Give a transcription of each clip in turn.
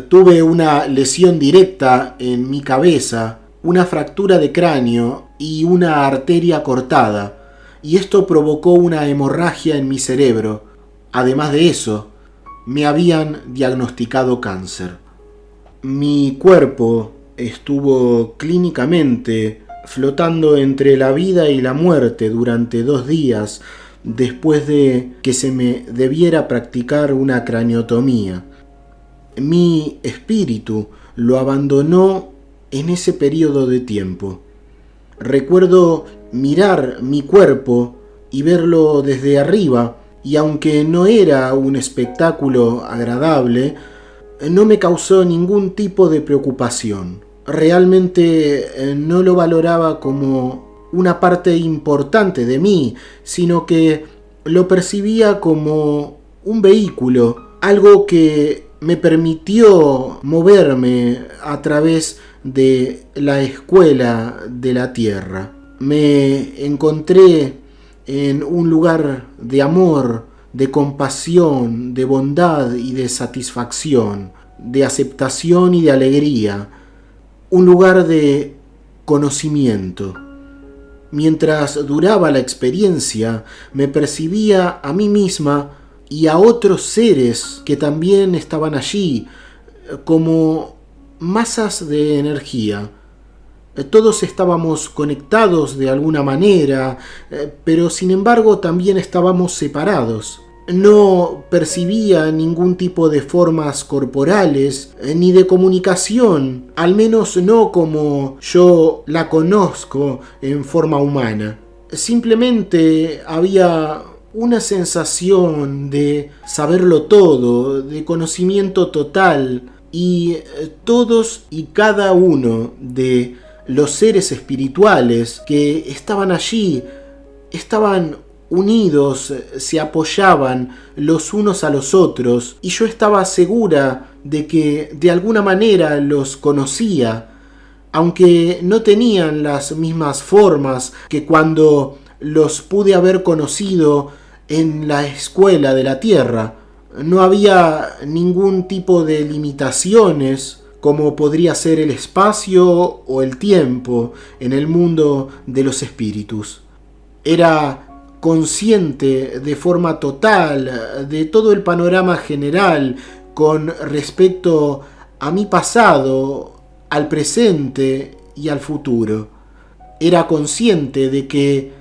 Tuve una lesión directa en mi cabeza, una fractura de cráneo y una arteria cortada, y esto provocó una hemorragia en mi cerebro. Además de eso, me habían diagnosticado cáncer. Mi cuerpo estuvo clínicamente flotando entre la vida y la muerte durante 2 días después de que se me debiera practicar una craneotomía. Mi espíritu lo abandonó en ese periodo de tiempo. Recuerdo mirar mi cuerpo y verlo desde arriba, y aunque no era un espectáculo agradable, no me causó ningún tipo de preocupación. Realmente no lo valoraba como una parte importante de mí, sino que lo percibía como un vehículo, algo que me permitió moverme a través de la escuela de la tierra. Me encontré en un lugar de amor, de compasión, de bondad y de satisfacción, de aceptación y de alegría, un lugar de conocimiento. Mientras duraba la experiencia, me percibía a mí misma y a otros seres que también estaban allí, como masas de energía. Todos estábamos conectados de alguna manera, pero sin embargo también estábamos separados. No percibía ningún tipo de formas corporales ni de comunicación, al menos no como yo la conozco en forma humana. Simplemente había una sensación de saberlo todo, de conocimiento total, y todos y cada uno de los seres espirituales que estaban allí estaban unidos, se apoyaban los unos a los otros, y yo estaba segura de que de alguna manera los conocía, aunque no tenían las mismas formas que cuando los pude haber conocido en la escuela de la tierra. No había ningún tipo de limitaciones, como podría ser el espacio o el tiempo en el mundo de los espíritus. Era consciente de forma total de todo el panorama general con respecto a mi pasado, al presente y al futuro. Era consciente de que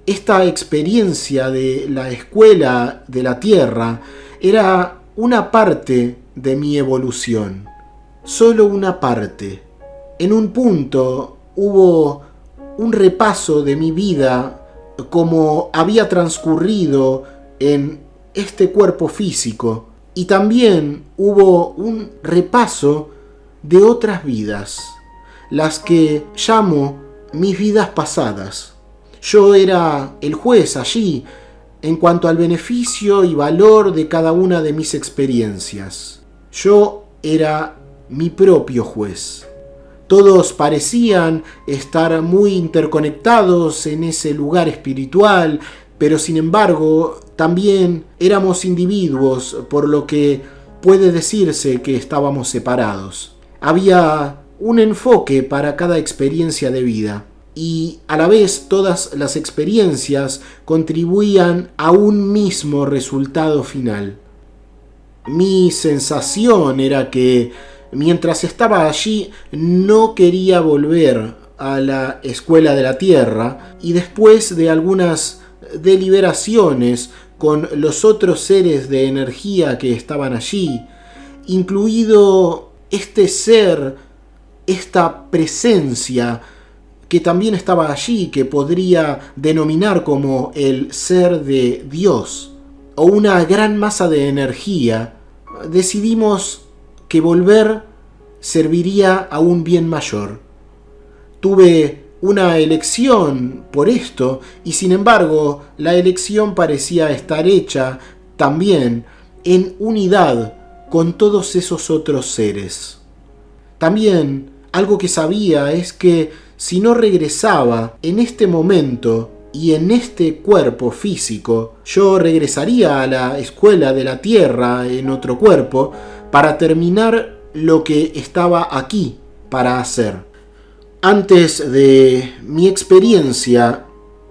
esta experiencia de la escuela de la tierra era una parte de mi evolución, solo una parte. En un punto hubo un repaso de mi vida, como había transcurrido en este cuerpo físico, y también hubo un repaso de otras vidas, las que llamo mis vidas pasadas. Yo era el juez allí en cuanto al beneficio y valor de cada una de mis experiencias. Yo era mi propio juez. Todos parecían estar muy interconectados en ese lugar espiritual, pero sin embargo también éramos individuos, por lo que puede decirse que estábamos separados. Había un enfoque para cada experiencia de vida, y a la vez todas las experiencias contribuían a un mismo resultado final. Mi sensación era que mientras estaba allí no quería volver a la escuela de la tierra, y después de algunas deliberaciones con los otros seres de energía que estaban allí, incluido este ser, esta presencia que también estaba allí, que podría denominar como el ser de Dios o una gran masa de energía, decidimos que volver serviría a un bien mayor. Tuve una elección por esto, y sin embargo la elección parecía estar hecha también en unidad con todos esos otros seres. También algo que sabía es que si no regresaba en este momento y en este cuerpo físico, yo regresaría a la escuela de la tierra en otro cuerpo para terminar lo que estaba aquí para hacer. Antes de mi experiencia,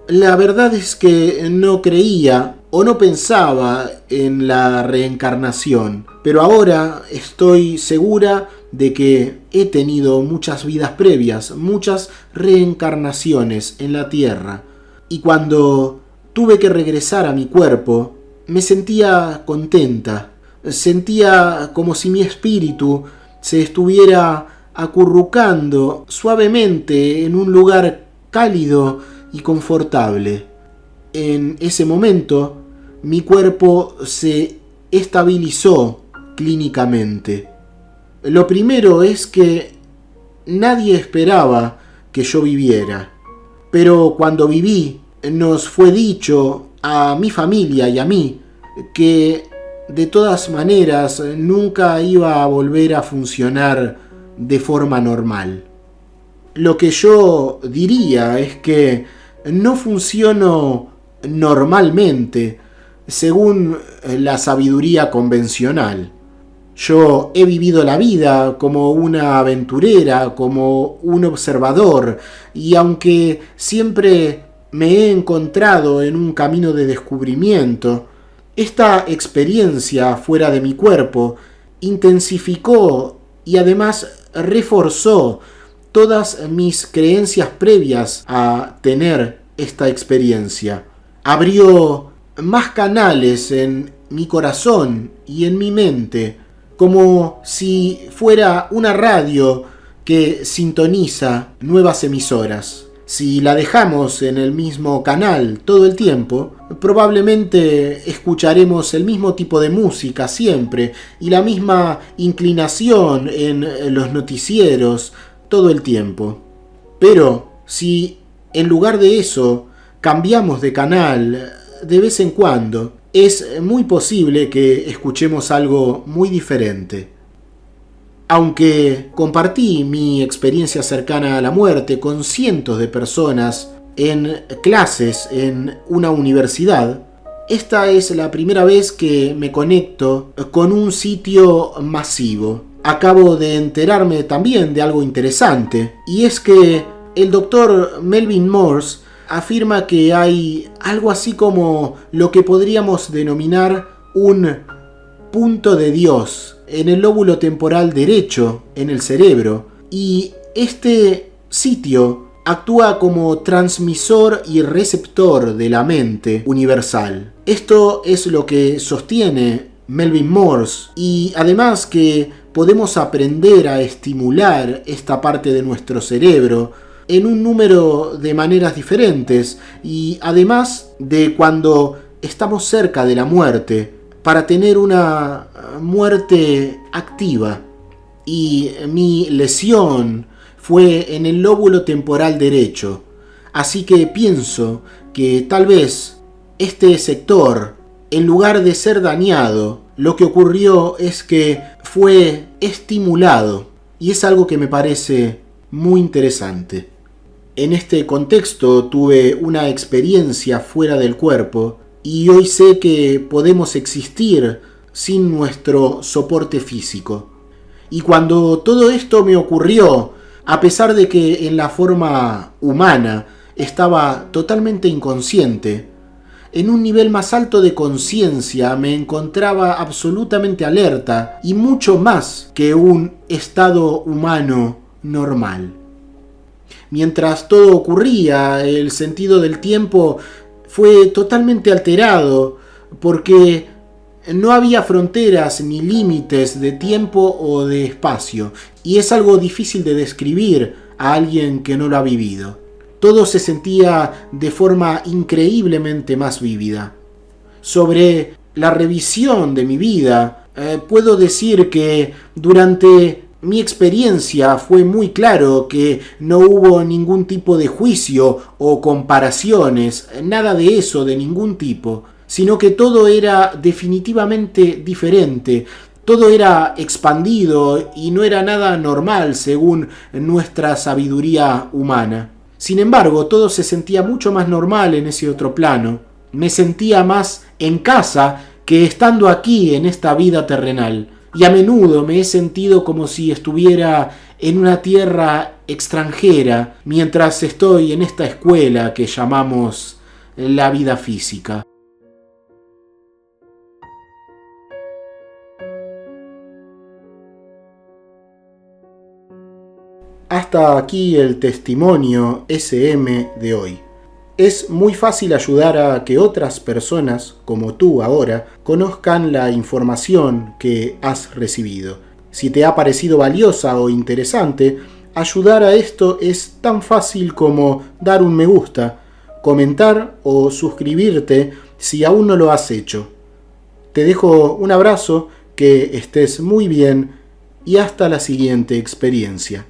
la verdad es que no creía o no pensaba en la reencarnación, pero ahora estoy segura de que he tenido muchas vidas previas, muchas reencarnaciones en la Tierra, y cuando tuve que regresar a mi cuerpo, me sentía contenta, sentía como si mi espíritu se estuviera acurrucando suavemente en un lugar cálido y confortable. En ese momento, mi cuerpo se estabilizó clínicamente. Lo primero es que nadie esperaba que yo viviera, pero cuando viví, nos fue dicho a mi familia y a mí que de todas maneras nunca iba a volver a funcionar de forma normal. Lo que yo diría es que no funciono normalmente según la sabiduría convencional. Yo he vivido la vida como una aventurera, como un observador, y aunque siempre me he encontrado en un camino de descubrimiento, esta experiencia fuera de mi cuerpo intensificó y además reforzó todas mis creencias previas a tener esta experiencia. Abrió más canales en mi corazón y en mi mente, como si fuera una radio que sintoniza nuevas emisoras. Si la dejamos en el mismo canal todo el tiempo, probablemente escucharemos el mismo tipo de música siempre y la misma inclinación en los noticieros todo el tiempo. Pero si en lugar de eso cambiamos de canal de vez en cuando, es muy posible que escuchemos algo muy diferente. Aunque compartí mi experiencia cercana a la muerte con cientos de personas en clases en una universidad, esta es la primera vez que me conecto con un sitio masivo. Acabo de enterarme también de algo interesante, y es que el doctor Melvin Morse afirma que hay algo así como lo que podríamos denominar un punto de Dios en el lóbulo temporal derecho en el cerebro, y este sitio actúa como transmisor y receptor de la mente universal. Esto es lo que sostiene Melvin Morse, y además que podemos aprender a estimular esta parte de nuestro cerebro en un número de maneras diferentes, y además de cuando estamos cerca de la muerte, para tener una muerte activa. Y mi lesión fue en el lóbulo temporal derecho, así que pienso que tal vez este sector, en lugar de ser dañado, lo que ocurrió es que fue estimulado, y es algo que me parece muy interesante. En este contexto tuve una experiencia fuera del cuerpo, y hoy sé que podemos existir sin nuestro soporte físico. Y cuando todo esto me ocurrió, a pesar de que en la forma humana estaba totalmente inconsciente, en un nivel más alto de conciencia me encontraba absolutamente alerta y mucho más que un estado humano normal. Mientras todo ocurría, el sentido del tiempo fue totalmente alterado porque no había fronteras ni límites de tiempo o de espacio, y es algo difícil de describir a alguien que no lo ha vivido. Todo se sentía de forma increíblemente más vívida. Sobre la revisión de mi vida, puedo decir que durante mi experiencia fue muy claro que no hubo ningún tipo de juicio o comparaciones, nada de eso de ningún tipo, sino que todo era definitivamente diferente, todo era expandido y no era nada normal según nuestra sabiduría humana. Sin embargo, todo se sentía mucho más normal en ese otro plano. Me sentía más en casa que estando aquí en esta vida terrenal. y a menudo me he sentido como si estuviera en una tierra extranjera mientras estoy en esta escuela que llamamos la vida física. Hasta aquí el testimonio SM de hoy. Es muy fácil ayudar a que otras personas, como tú ahora, conozcan la información que has recibido. Si te ha parecido valiosa o interesante, ayudar a esto es tan fácil como dar un me gusta, comentar o suscribirte si aún no lo has hecho. Te dejo un abrazo, que estés muy bien y hasta la siguiente experiencia.